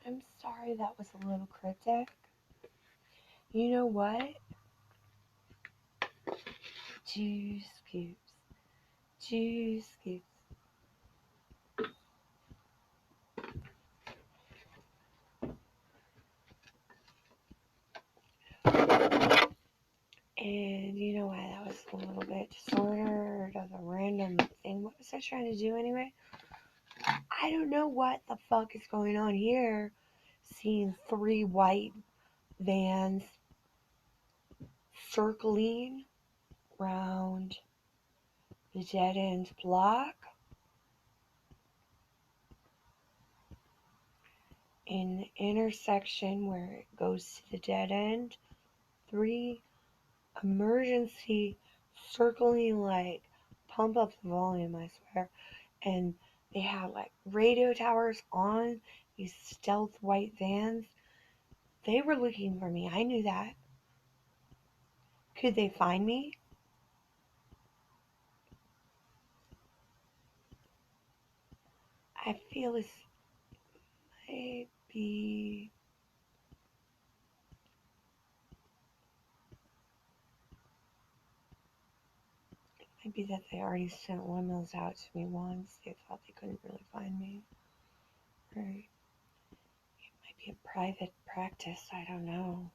I'm sorry that was a little cryptic. You know what? Juice scoops. Juice scoops. And you know why that was a little bit disordered of a random thing. What was I trying to do anyway? I don't know what the fuck is going on here. Seeing 3 white vans circling round the dead end block in the intersection where it goes to the dead end. 3 emergency circling, like, pump up the volume, I swear. And they have like radio towers on these stealth white vans. They were looking for me. I knew that. Could they find me? I feel this might be. Maybe that they already sent emails out to me once. They thought they couldn't really find me. Or it might be a private practice. I don't know.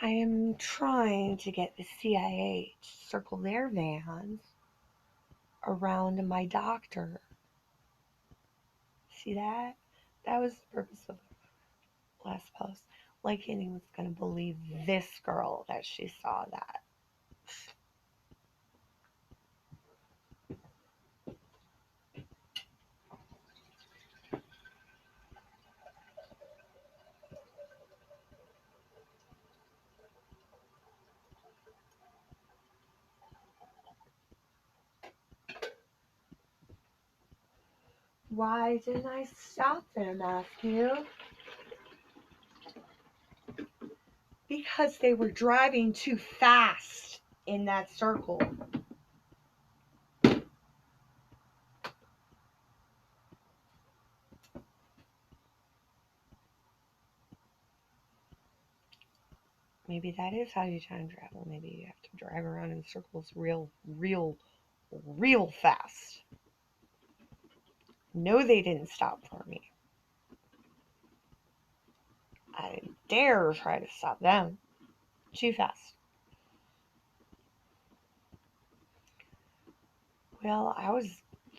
I am trying to get the CIA to circle their vans around my doctor. See that? That was the purpose of the last post. Like anyone's gonna believe this girl that she saw that. Why didn't I stop them, Matthew? Because they were driving too fast in that circle. Maybe that is how you time travel. Maybe you have to drive around in circles real fast. No, they didn't stop for me. I didn't dare try to stop them. Too fast. Well, I was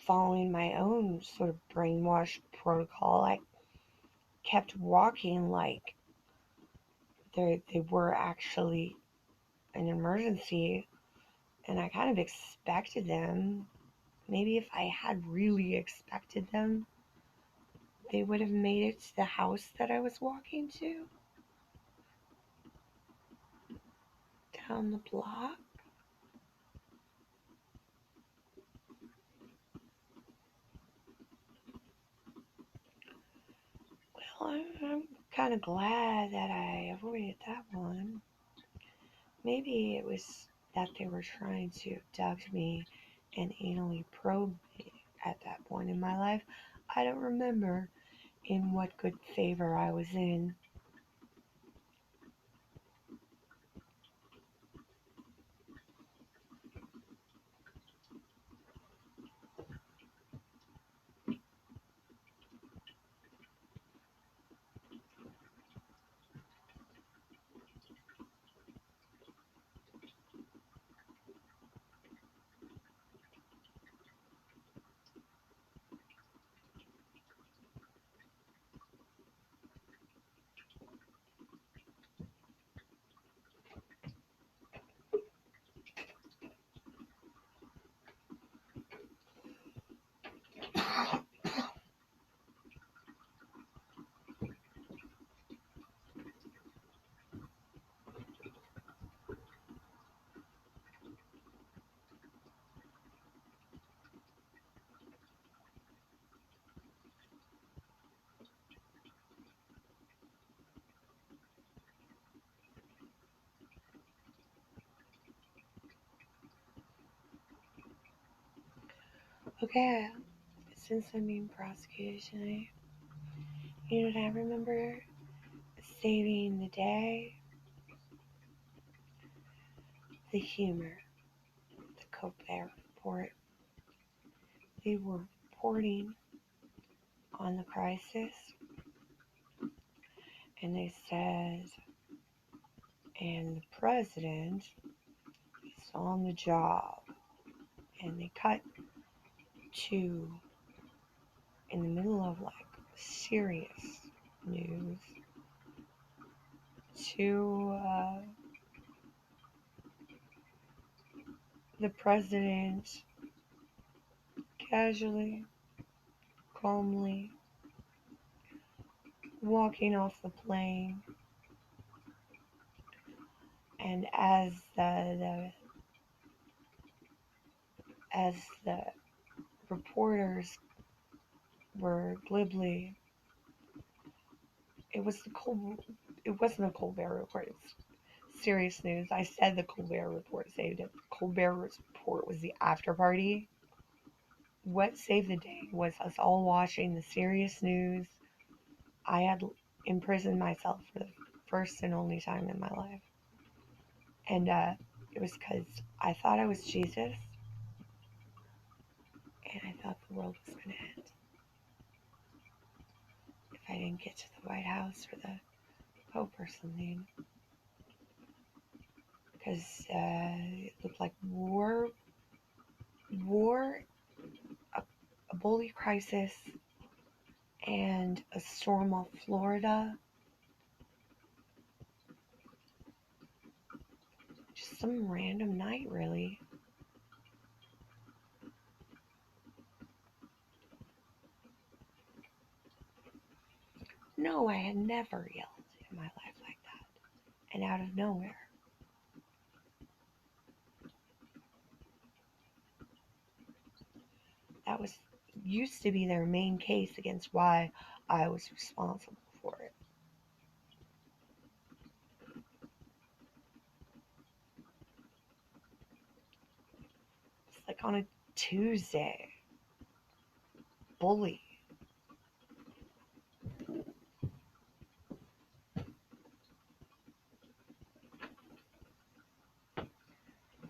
following my own sort of brainwash protocol. I kept walking like they were actually an emergency, and I kind of expected them. Maybe if I had really expected them, they would have made it to the house that I was walking to down the block. Well, I'm kind of glad that I avoided that one. Maybe it was that they were trying to abduct me and anally probe me at that point in my life. I don't remember in what good favor I was in. Okay, since I'm being prosecuted tonight, you know what I remember saving the day? The humor, the Colbert Report. They were reporting on the crisis, and they said, and the president is on the job. And they cut to, in the middle of like serious news, to the president casually, calmly walking off the plane. And as the reporters were glibly, it wasn't a Colbert report. It's serious news. I said the Colbert report saved it. The Colbert report was the after party. What saved the day was us all watching the serious news. I had imprisoned myself for the first and only time in my life. And it was because I thought I was Jesus, and I thought the world was going to end if I didn't get to the White House for the Pope or something. Because it looked like war, a eboli crisis, and a storm off Florida. Just some random night, really. No, I had never yelled in my life like that. And out of nowhere. That was used to be their main case against why I was responsible for it. It's like on a Tuesday. Bully.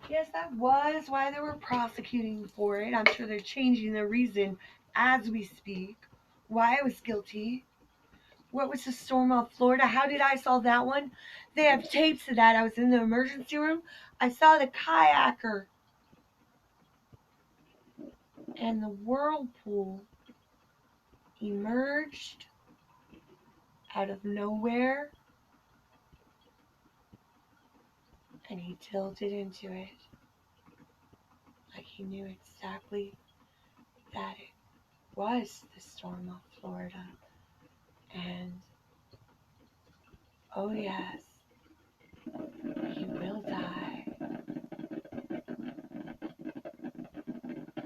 Yes, that was why they were prosecuting for it. I'm sure they're changing the reason as we speak. Why I was guilty. What was the storm off Florida? How did I solve that one? They have tapes of that. I was in the emergency room. I saw the kayaker and the whirlpool emerged out of nowhere, and he tilted into it like he knew exactly that it was the storm off Florida. And oh yes, he will die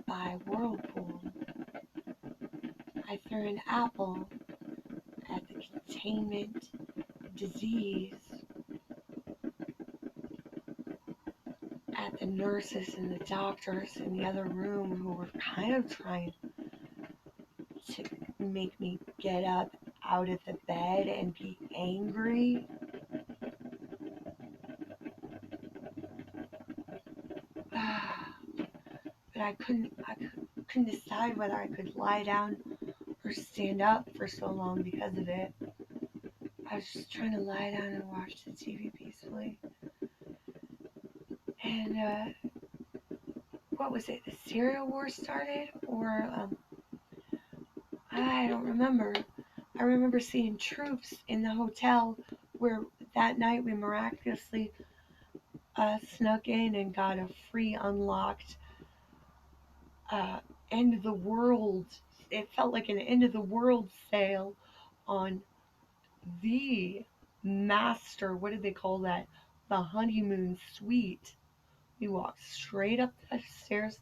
by whirlpool. I threw an apple at the containment disease, at the nurses and the doctors in the other room who were kind of trying to make me get up out of the bed and be angry. But I couldn't decide whether I could lie down or stand up for so long because of it. I was just trying to lie down and watch the TV peacefully. And what was it? The Syria war started? Or, I don't remember. I remember seeing troops in the hotel where that night we miraculously snuck in and got a free unlocked end of the world. It felt like an end of the world sale on the master, what did they call that? The honeymoon suite. We walked straight up the stairs.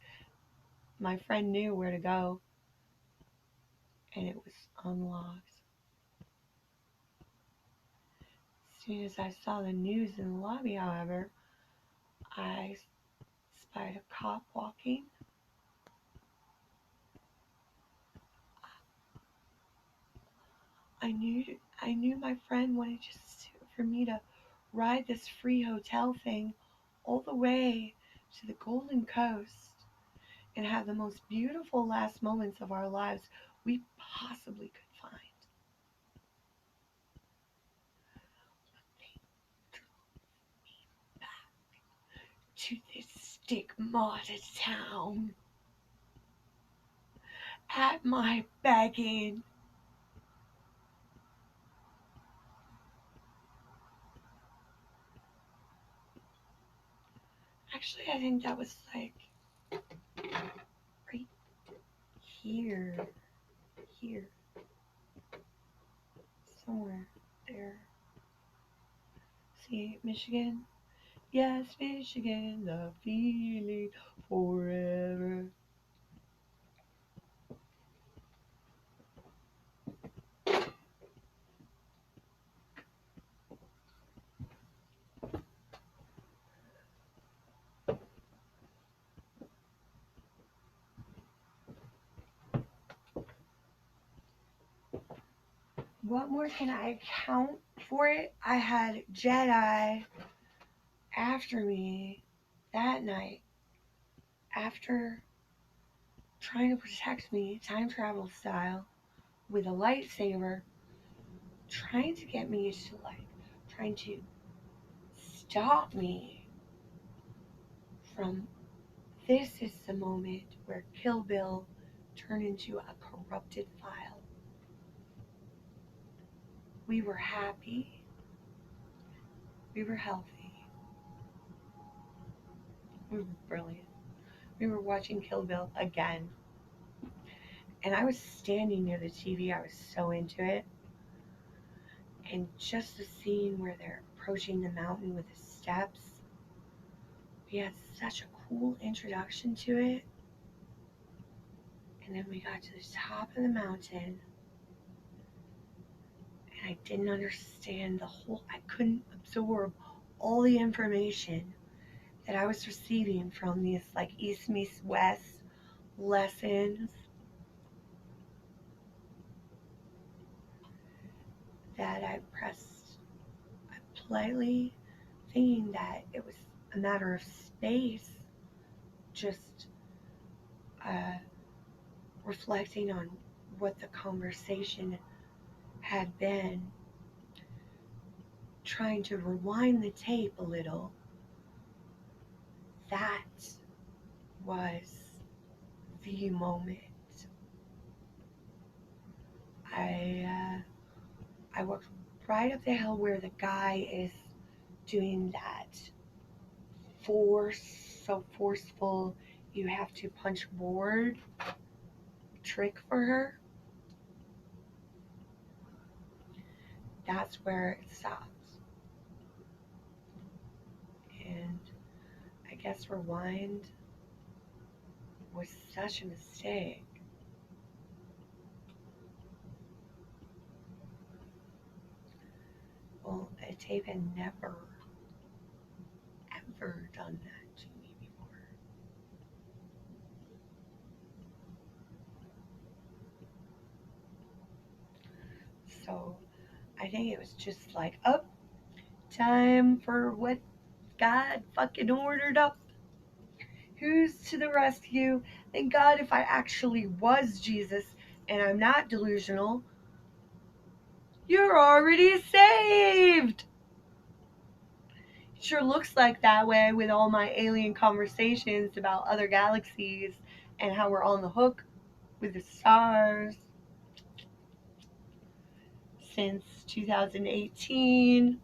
My friend knew where to go, and it was unlocked. As soon as I saw the news in the lobby, however, I spied a cop walking. I knew my friend wanted just for me to ride this free hotel thing all the way to the Golden Coast and have the most beautiful last moments of our lives we possibly could find. To this stigmata town at my begging. Actually, I think that was like right here, here, somewhere there. See, Michigan? Yes, Michigan, the feeling forever. What more can I count for it? I had Jedi after me that night after trying to protect me, time travel style, with a lightsaber, trying to get me to trying to stop me from this is the moment where Kill Bill turned into a corrupted file. We were happy, we were healthy, we were brilliant. We were watching Kill Bill again, and I was standing near the TV. I was so into it. And just the scene where they're approaching the mountain with the steps, we had such a cool introduction to it. And then we got to the top of the mountain, and I didn't understand I couldn't absorb all the information that I was receiving from these like East meets West lessons that I pressed politely, thinking that it was a matter of space, just uh, reflecting on what the conversation had been, trying to rewind the tape a little. That was the moment. I walked right up the hill where the guy is doing that so forceful, you have to punch board trick for her. That's where it stopped. And I guess rewind was such a mistake. Well, a tape had never, ever done that to me before. So I think it was just like, up, time for what God fucking ordered up. Who's to the rescue? Thank God if I actually was Jesus and I'm not delusional, you're already saved. It sure looks like that way with all my alien conversations about other galaxies and how we're on the hook with the stars since 2018.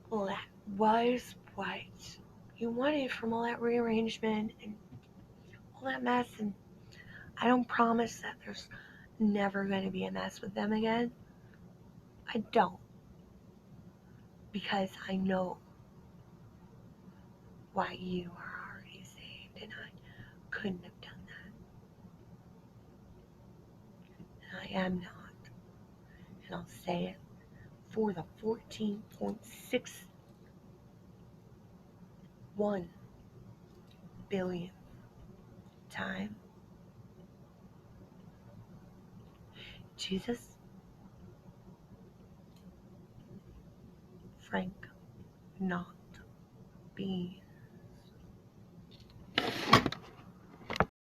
Well, that was what you wanted from all that rearrangement and all that mess. And I don't promise that there's never going to be a mess with them again. I don't. Because I know why you are already saved and I couldn't have done that. And I am not. And I'll say it for the 14.61 billion time. Jesus, Frank, not being